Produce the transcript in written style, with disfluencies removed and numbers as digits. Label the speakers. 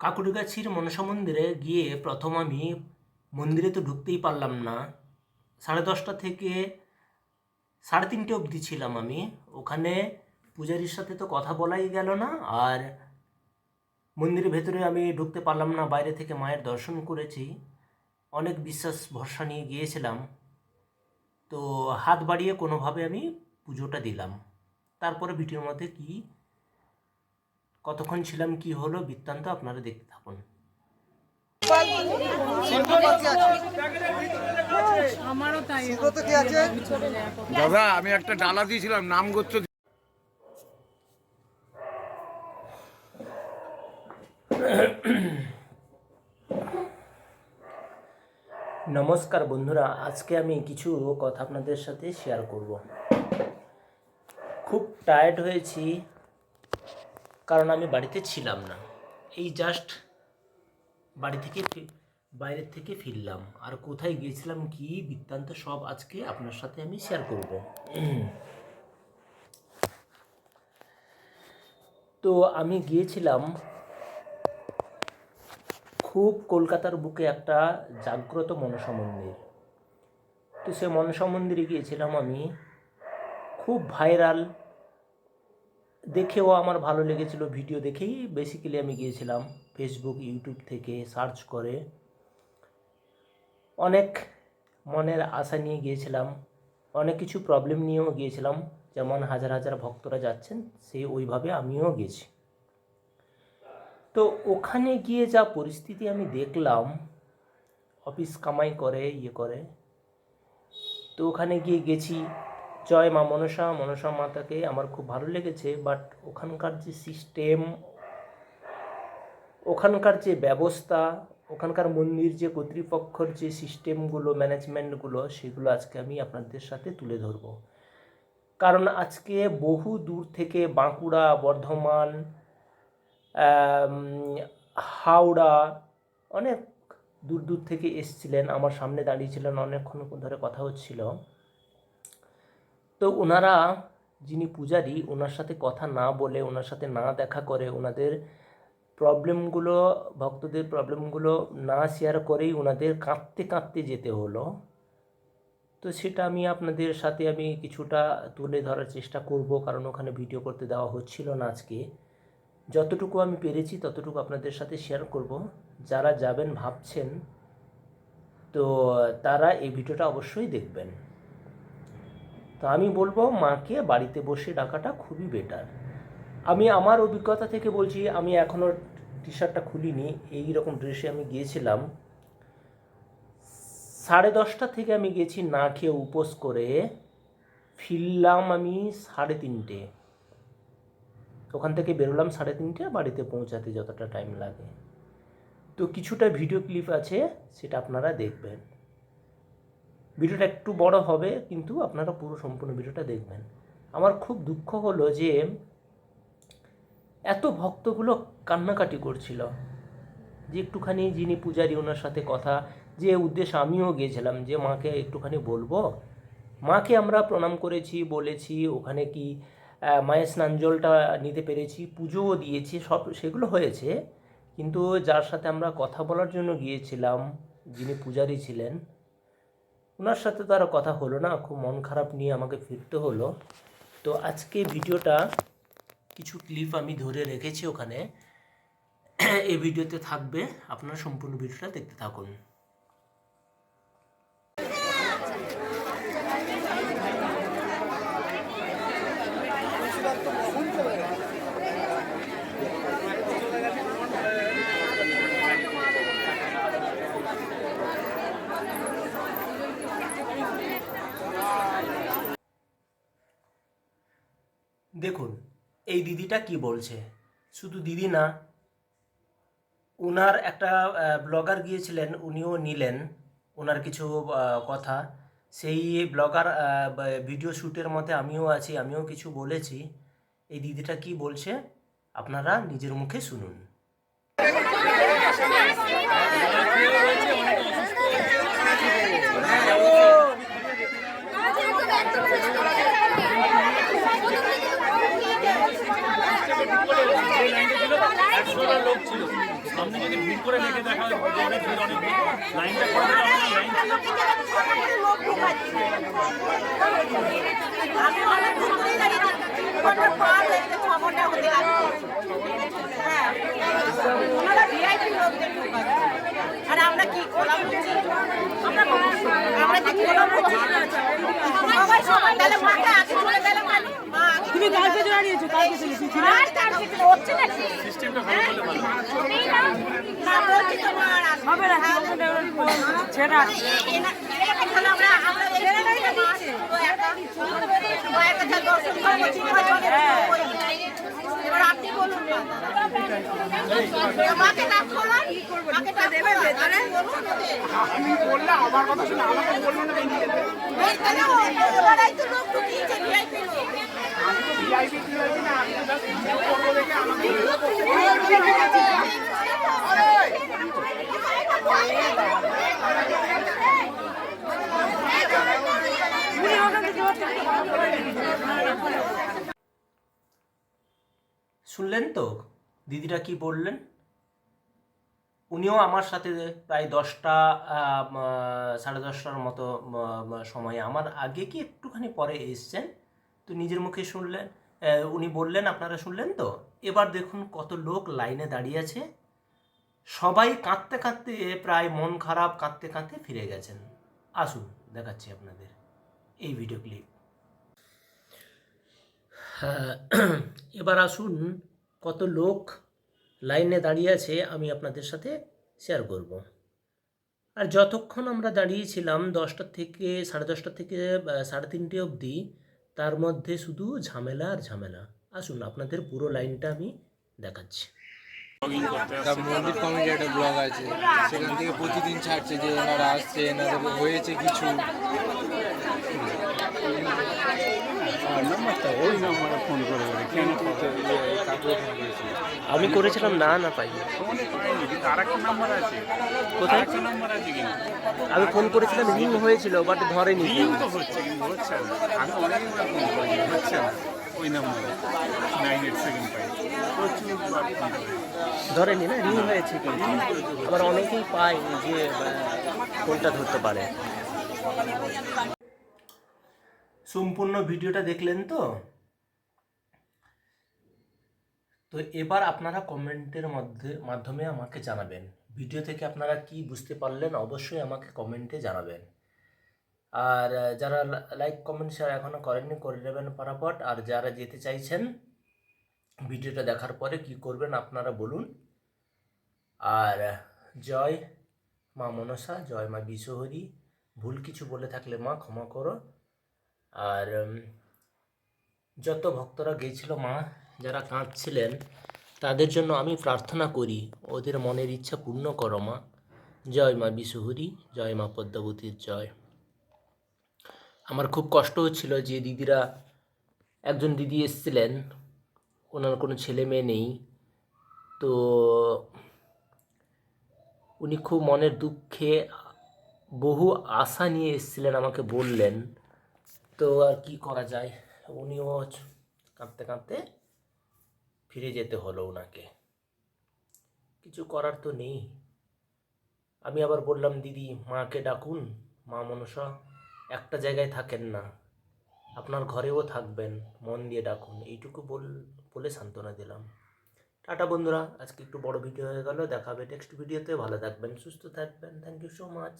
Speaker 1: কাকুডিগাছির মনসা মন্দিরে গিয়ে প্রথম আমি মন্দিরে তো ঢুকতেই পারলাম না। 10:30 থেকে 3:30 অবধি ছিলাম আমি ওখানে। পূজারীর সাথে তো কথা বলাই গেল না, আর মন্দিরের ভেতরে আমি ঢুকতে পারলাম না। বাইরে থেকে মায়ের দর্শন করেছি, অনেক বিশ্বাস ভরসা নিয়ে গিয়েছিলাম। তো হাত বাড়িয়ে কোনোভাবে আমি পুজোটা দিলাম। তারপরে ভিডিওর মধ্যে কতক্ষণ ছিলাম, কি হলো বৃত্তান্ত আপনারা দেখতে থাকুন।
Speaker 2: দাদা আমি একটা ডালা দিয়েছিলাম নাম গোত্র।
Speaker 1: নমস্কার বন্ধুরা, আজকে আমি কিছু কথা আপনাদের সাথে শেয়ার করব। খুব টায়ার্ড হয়েছি, কারণ আমি বাড়িতে ছিলাম না। এই জাস্ট বাইরের থেকে ফিরলাম, আর কোথায় গিয়েছিলাম কি বৃত্তান্ত সব আজকে আপনার সাথে আমি শেয়ার করব। তো আমি গিয়েছিলাম খুব কলকাতার বুকে একটা জাগ্রত মনসা মন্দির। তো সে মনসা মন্দিরে গিয়েছিলাম আমি, খুব ভাইরাল, দেখেও আমার ভালো লেগেছিল। ভিডিও দেখেই বেসিক্যালি আমি গিয়েছিলাম, ফেসবুক ইউটিউব থেকে সার্চ করে। অনেক মনের আশা নিয়ে গিয়েছিলাম, অনেক কিছু প্রবলেম নিয়েও গিয়েছিলাম। যেমন হাজার হাজার ভক্তরা যাচ্ছেন, সেই ওইভাবে আমিও গেছি। তো ওখানে গিয়ে যা পরিস্থিতি আমি দেখলাম, অফিস কামাই করে তো ওখানে গেছি। জয় মা মনসা মাতাকে আমার খুব ভালো লেগেছে। বাট ওখানকার যে সিস্টেম, ওখানকার যে ব্যবস্থা, ওখানকার মন্দির যে কর্তৃপক্ষর যে সিস্টেমগুলো, ম্যানেজমেন্টগুলো, সেগুলো আজকে আমি আপনাদের সাথে তুলে ধরব। কারণ আজকে বহু দূর থেকে বাঁকুড়া, বর্ধমান, হাওড়া, অনেক দূর থেকে এসছিলেন। আমার সামনে দাঁড়িয়েছিলেন, অনেকক্ষণ ধরে কথা হচ্ছিল। তো ওনারা, যিনি পূজারী, ওনার সাথে কথা না বলে, ওনার সাথে না দেখা করে, ওনাদের প্রবলেমগুলো, ভক্তদের প্রবলেমগুলো না শেয়ার করেই ওনাদের কাঁদতে যেতে হলো। তো সেটা আমি আপনাদের সাথে আমি কিছুটা তুলে ধরার চেষ্টা করব, কারণ ওখানে ভিডিও করতে দেওয়া হচ্ছিল না আজকে। যতটুকু আমি পেরেছি ততটুকু আপনাদের সাথে শেয়ার করব। যারা যাবেন ভাবছেন, তো তারা এই ভিডিওটা অবশ্যই দেখবেন। তো আমি বলবো, মাকে বাড়িতে বসে ডাকাটা খুবই বেটার। আমি আমার অভিজ্ঞতা থেকে বলছি, আমি এখনও টি শার্টটা খুলিনি, এই রকম ড্রেসে আমি গিয়েছিলাম। 10:30 থেকে আমি গেছি না খেয়ে উপোস করে, ফিরলাম আমি 3:30। ওখান থেকে বেরোলাম 3:30, বাড়িতে পৌঁছাতে যতটা টাইম লাগে। তো কিছুটা ভিডিও ক্লিপ আছে, সেটা আপনারা দেখবেন। ভিডিওটা একটু বড় হবে, কিন্তু আপনারা পুরো সম্পূর্ণ ভিডিওটা দেখবেন। আমার খুব দুঃখ হলো যে এত ভক্তগুলো কান্নাকাটি করছিল, যে একটুখানি যিনি পূজারী, ওনার সাথে কথা, যে উদ্দেশ্যে আমিও গিয়েছিলাম, যে মাকে একটুখানি বলবো। মাকে আমরা প্রণাম করেছি, বলেছি, ওখানে কি মায়ের স্নানজলটা নিতে পেরেছি, পুজোও দিয়েছি, সব সেগুলো হয়েছে। কিন্তু যার সাথে আমরা কথা বলার জন্য গিয়েছিলাম, যিনি পূজারী ছিলেন, ওনার সাথে তো আর কথা হলো না। খুব মন খারাপ নিয়ে আমাকে ফিরতে হলো। তো আজকে ভিডিওটা কিছু ক্লিপ আমি ধরে রেখেছি ওখানে, এই ভিডিওতে থাকবে, আপনারা সম্পূর্ণ ভিডিওটা দেখতে থাকুন। দেখুন এই দিদিটা কি বলছে। শুধু দিদি না, ওনার একটা ব্লগার গিয়েছিলেন, উনিও নিলেন ওনার কিছু কথা। সেই ব্লগার ভিডিও শ্যুটের মধ্যে আমিও আছি, আমিও কিছু বলেছি। এই দিদিটা কি বলছে আপনারা নিজের মুখে শুনুন।
Speaker 3: লোক ছিল আপনি যদি ভিড় করে লেগে দেখা হয় যে অনেক ভিড় অনেক ভিড়, লাইনটা করে দেন, আপনার লাইন
Speaker 4: আমি অনেক দূর ধরে দাঁড়িয়ে থাকি। ঘন্টা পার হয়ে গেছে, 6 ঘন্টা হতে লাগছে। হ্যাঁ, ওনারা VIP লোকদের ঢোকাচ্ছে। আর আমরা কি করলাম বুঝি? আমরা কি করলাম বুঝি? সবাই সবার বেলা মাকে আগে চলে গেল কেন? মা আগে
Speaker 5: তুমি কালকে দাঁড়িয়েছো, কালকে চলেছি
Speaker 4: আর তার কিছু হচ্ছে নাকি?
Speaker 3: সিস্টেমটা ভালো করলে ভালো হয়।
Speaker 4: না বলছি তো মা আর আসবে
Speaker 5: হবে না, ছেড়া
Speaker 4: আমরা ছেড়ে দিচ্ছি। ও একটা যা দর্শন করবো, এবার আপনি বলুন না। মাকে ডাক খোলান, মাকে ডাক দেবে ভেতরে বলুন ওদের।
Speaker 2: আমি বললে আমার কথা শুনে আমাকে বললো না ভেঙে যেতে।
Speaker 4: এই কেন ওরাই তো লোক ঢুকিয়েছে VIP লোক।
Speaker 2: আমি তো ভিআইপি কি হয়েছে না, আমি তো জাস্ট ভিডিও করবো দেখে আমাকে
Speaker 1: শুনলেন তো দিদিরা কি বললেন? উনিও আমার সাথে প্রায় 10টা 10:30টার মতো সময়ে, আমার আগে কি একটুখানি পরে এসছেন, তো নিজের মুখে শুনলেন, উনি বললেন, আপনারা শুনলেন তো। এবার দেখুন কত লোক লাইনে দাঁড়িয়ে আছে, সবাই কাঁদতে কাঁদতে, প্রায় মন খারাপ, কাঁদতে কাঁদতে ফিরে গেছেন। আসুন দেখাচ্ছি আপনাদের এই ভিডিও ক্লিপ। এবার আসুন কত লোক লাইনে দাঁড়িয়ে আছে আমি আপনাদের সাথে শেয়ার করব। আর যতক্ষণ আমরা দাঁড়িয়েছিলাম 10টা থেকে 10:30 থেকে 3:30 অবধি, তার মধ্যে শুধু ঝামেলা আর ঝামেলা। আসুন আপনাদের পুরো লাইনটা আমি দেখাচ্ছি।
Speaker 6: মন্দির কমিটি একটা ব্লগ আছে, সেখান থেকে প্রতিদিন ছাড়ছে যে এনারা আসছে, এনাদের হয়েছে কিছু।
Speaker 3: ওই নম্বরে ফোন করে বলে কেন
Speaker 1: আমি করেছিলাম, না পাইনি।
Speaker 3: ফোনে পাইনি, কিন্তু আর একটা নাম্বার আছে,
Speaker 1: কোথায়?
Speaker 3: একটা নাম্বার আছে কিন্তু
Speaker 1: আমি ফোন করেছিলাম, রিং হয়েছিল, বাট ধরেনি।
Speaker 3: রিং তো হচ্ছে কিন্তু হচ্ছে না। আমি অনেকবার ফোন করি, হচ্ছে না ওই নাম্বারে 98 সেকেন্ড পাই, প্রচুর বার ফোন করি।
Speaker 1: ধরেনি না, রিং হয়েছে কিন্তু। আবার অনেকেই পায় যে ফোনটা ধরতে পারে। সম্পূর্ণ ভিডিওটা দেখলেন তো? তো এবার আপনারা কমেন্টের মাধ্যমে আমাকে জানাবেন, ভিডিও থেকে আপনারা কি বুঝতে পারলেন, অবশ্যই আমাকে কমেন্টে জানাবেন। আর যারা লাইক কমেন্ট শেয়ার এখনও করেননি, করে নেবেন ফটাফট। আর যারা যেতে চাইছেন ভিডিওটা দেখার পরে কি করবেন আপনারা বলুন। আর জয় মা মনসা, জয় মা বিশ্বহরি। ভুল কিছু বলে থাকলে মা ক্ষমা করো। আর যত ভক্তরা গিয়েছিল মা, যারা কাঁদছিলেন, তাদের জন্য আমি প্রার্থনা করি, ওদের মনের ইচ্ছা পূর্ণ করো মা। জয় মা বিশ্বহরি, জয় মা পদ্মাবতীর জয়। আমার খুব কষ্ট হচ্ছিল যে দিদিরা, একজন দিদি এসেছিলেন, ওনার কোনো ছেলে মেয়ে নেই, তো উনি খুব মনের দুঃখে বহু আশা নিয়ে এসেছিলেন, আমাকে বললেন। তো আর কি করা যায়, উনিও কাঁদতে কাঁদতে ফিরে যেতে হলো ওনাকে, কিছু করার তো নেই। আমি আবার বললাম, দিদি মাকে ডাকুন, মা মনসা একটা জায়গায় থাকেন না, আপনার ঘরেও থাকবেন, মন দিয়ে ডাকুন, এইটুকু বলে সান্ত্বনা দিলাম। টাটা বন্ধুরা, আজকে একটু বড় ভিডিও হয়ে গেল, দেখা হবে নেক্সট ভিডিওতে। ভালো থাকবেন, সুস্থ থাকবেন, থ্যাংক ইউ সো মাচ।